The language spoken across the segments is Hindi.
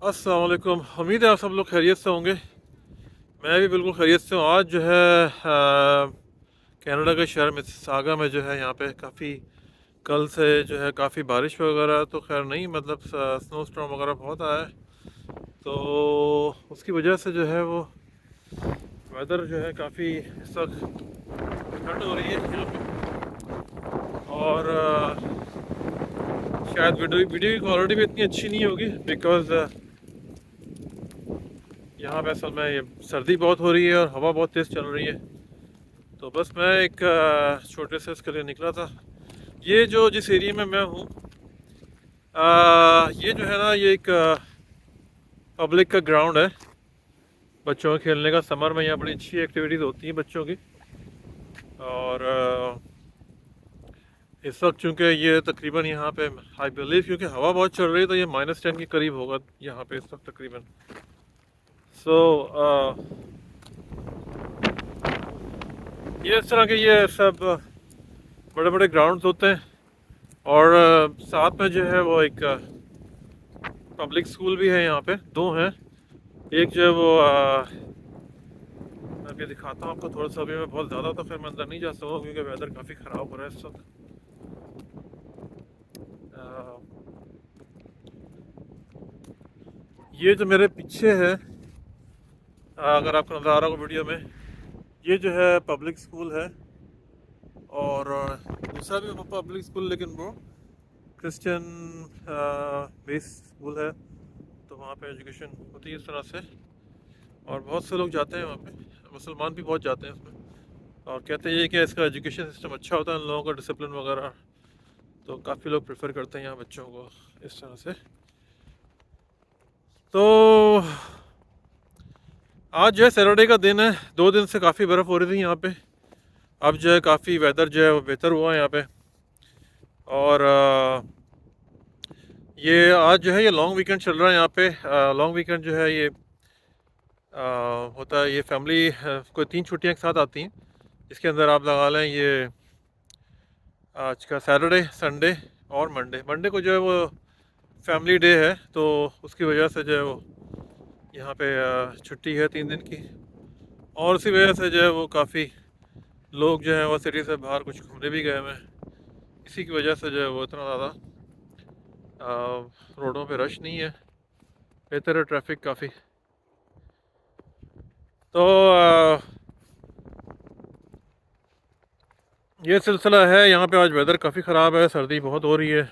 अस्सलाम वालेकुम। उम्मीद है आप सब लोग खैरियत से होंगे। मैं भी बिल्कुल खैरियत से हूँ। आज जो है कनाडा के शहर मिसिसागा में जो है यहाँ पे काफ़ी कल से जो है काफ़ी बारिश वगैरह तो खैर नहीं, मतलब स्नो स्टॉर्म वगैरह बहुत आया है। तो उसकी वजह से जो है वो वेदर जो है काफ़ी इस वक्त ठंड हो रही है यहाँ पे। और शायद वीडियो वीडियो की क्वालिटी भी इतनी अच्छी नहीं होगी बिकॉज़ यहाँ पे असल में ये सर्दी बहुत हो रही है और हवा बहुत तेज़ चल रही है। तो बस मैं एक छोटे से इसके लिए निकला था। ये जो जिस एरिया में मैं हूँ, ये जो है ना, ये एक पब्लिक का ग्राउंड है बच्चों के खेलने का। समर में यहाँ बड़ी अच्छी एक्टिविटीज़ होती हैं बच्चों की। और इस वक्त चूँकि ये तकरीबन यहाँ पे आई बिलीव, क्योंकि हवा बहुत चल रही है, तो ये -10 के करीब होगा यहाँ पे इस वक्त तकरीबन। सो ये इस तरह के ये सब बड़े बड़े ग्राउंड्स होते हैं। और साथ में जो है वो एक पब्लिक स्कूल भी है, यहाँ पे दो हैं। एक जो है वो मैं अभी दिखाता हूँ आपको थोड़ा सा। अभी मैं बहुत ज़्यादा तो फिर मैं अंदर नहीं जा सकता क्योंकि वेदर काफ़ी ख़राब हो रहा है इस वक्त। ये जो मेरे पीछे है, अगर आपको नज़र आ रहा हो वीडियो में, ये जो है पब्लिक स्कूल है। और दूसरा भी पब्लिक स्कूल, लेकिन वो क्रिश्चियन बेस स्कूल है। तो वहाँ पे एजुकेशन होती है इस तरह से। और बहुत से लोग जाते हैं वहाँ पे, मुसलमान भी बहुत जाते हैं उसमें। और कहते हैं ये कि इसका एजुकेशन सिस्टम अच्छा होता है, इन लोगों का डिसिप्लिन वगैरह। तो काफ़ी लोग प्रेफर करते हैं यहाँ बच्चों को इस तरह से। तो आज जो है सैटरडे का दिन है। 2 दिन से काफ़ी बर्फ़ हो रही थी यहाँ पे। अब जो है काफ़ी वेदर जो है वो बेहतर हुआ है यहाँ पे। और ये आज जो है ये लॉन्ग वीकेंड चल रहा है यहाँ पे। लॉन्ग वीकेंड जो है ये होता है, ये फैमिली कोई 3 छुट्टियाँ एक साथ आती हैं, जिसके अंदर आप लगा लें ये आज का सैटरडे, संडे और मंडे। मंडे को जो है वो फैमिली डे है, तो उसकी वजह से जो है वो यहाँ पे छुट्टी है 3 दिन की। और उसी वजह से जो है वो काफ़ी लोग जो हैं वो सिटी से बाहर कुछ घूमने भी गए हुए हैं। इसी की वजह से जो है वो इतना ज़्यादा रोडों पे रश नहीं है, बेहतर है ट्रैफिक काफ़ी। तो ये सिलसिला है यहाँ पे। आज वेदर काफ़ी ख़राब है, सर्दी बहुत हो रही है।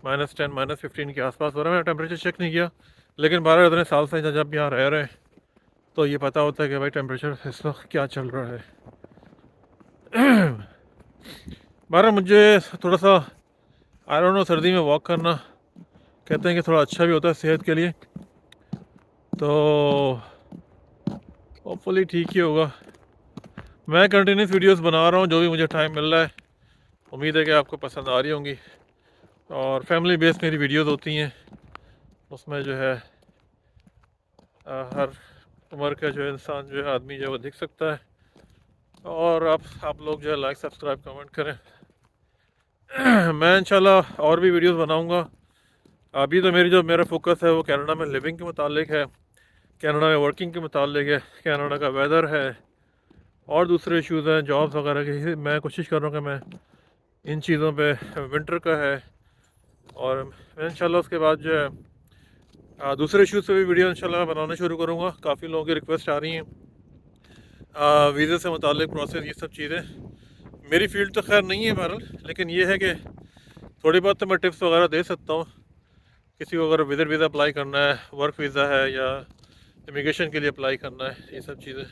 -10 -15 के आसपास हो रहा है। मैंने टेम्परेचर चेक नहीं किया, लेकिन 12 इतने साल से जब यहाँ रह रहे हैं तो ये पता होता है कि भाई टेम्परेचर इस वक्त क्या चल रहा है। 12 मुझे थोड़ा सा आई डोंट नो, सर्दी में वॉक करना कहते हैं कि थोड़ा अच्छा भी होता है सेहत के लिए। तो होपफुली ठीक ही होगा। मैं कंटिन्यूस वीडियोस बना रहा हूँ जो भी मुझे टाइम मिल रहा है। उम्मीद है कि आपको पसंद आ रही होंगी। और फैमिली बेस्ड मेरी वीडियोस होती हैं, उसमें जो है हर उम्र का जो है इंसान जो है आदमी जो है वो दिख सकता है। और आप लोग जो है लाइक सब्सक्राइब कमेंट करें। मैं इंशाल्लाह और भी वीडियोस बनाऊंगा। अभी तो मेरा फोकस है वो कनाडा में लिविंग के मुतालिक है, कनाडा में वर्किंग के मुतालिक है, कनाडा का वेदर है और दूसरे इश्यूज़ हैं जॉब्स वगैरह की। मैं कोशिश कर रहा हूँ कि मैं इन चीज़ों पे, विंटर का है। और मैं इंशाल्लाह उसके बाद जो है दूसरे इश्यूज़ पे भी वीडियो इंशाल्लाह मैं बनाना शुरू करूँगा। काफ़ी लोगों की रिक्वेस्ट आ रही हैं वीज़े से मुतालिक प्रोसेस, ये सब चीज़ें। मेरी फ़ील्ड तो खैर नहीं है बहरहाल, लेकिन ये है कि थोड़ी बहुत तो मैं टिप्स वगैरह दे सकता हूँ। किसी को अगर विज़िट वीज़ा अप्लाई करना है, वर्क वीज़ा है या इमिग्रेशन के लिए अप्लाई करना है, ये सब चीज़ें,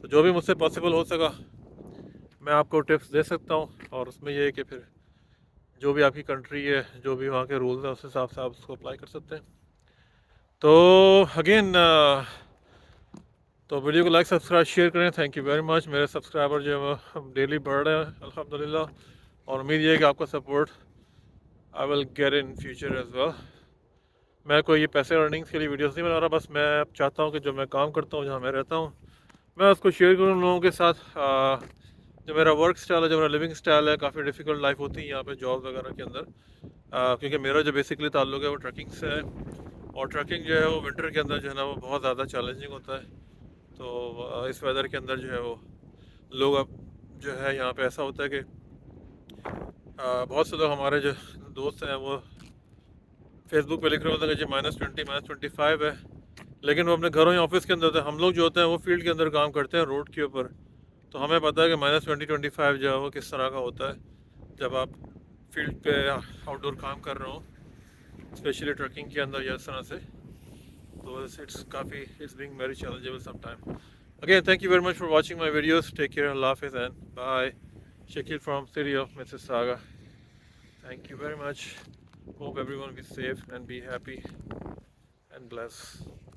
तो जो भी मुझसे पॉसिबल हो सका मैं आपको टिप्स दे सकता हूँ। और उसमें यह है कि फिर जो भी आपकी कंट्री है, जो भी वहाँ के रूल्स हैं, उस हिसाब से आप उसको अप्लाई कर सकते हैं। तो अगेन तो वीडियो को लाइक सब्सक्राइब शेयर करें। Thank you very much. मेरे सब्सक्राइबर जो है वो डेली बढ़ रहे हैं अल्हम्दुलिल्लाह। और उम्मीद ये है कि आपका support I will get in future as well. मैं कोई ये पैसे अर्निंग्स के लिए वीडियोस नहीं बना रहा, बस मैं चाहता हूँ कि जो मैं काम करता हूँ, जहाँ मैं रहता हूँ, मैं उसको शेयर करूँ उन लोगों के साथ। जो मेरा वर्क स्टाइल है, जो मेरा लिविंग स्टाइल है, काफ़ी डिफ़िकल्ट लाइफ होती है यहाँ पे जॉब वगैरह के अंदर, क्योंकि मेरा जो बेसिकली ताल्लुक है वो ट्रकिंग से है। और ट्रैकिंग जो है वो विंटर के अंदर जो है ना वो बहुत ज़्यादा चैलेंजिंग होता है। तो इस वेदर के अंदर जो है वो लोग अब जो है यहाँ पे ऐसा होता है कि बहुत से लोग हमारे जो दोस्त हैं वो फेसबुक पे लिख रहे होते हैं कि जी -20 -25 है, लेकिन वो अपने घरों या ऑफिस के अंदर होते हैं। हम लोग जो होते हैं वो फील्ड के अंदर काम करते हैं रोड के ऊपर, तो हमें पता है कि -20 25 जो है वो किस तरह का होता है जब आप फील्ड पे आउटडोर काम कर रहे हो, स्पेशली ट्रैकिंग के अंदर या इस तरह से। तो it's being very challengeable sometime. Again, thank you very much for watching my videos. Take care, Allah Hafiz, and bye. Shakil from city of Mississauga. Thank you very much. Hope everyone be safe and be happy and blessed.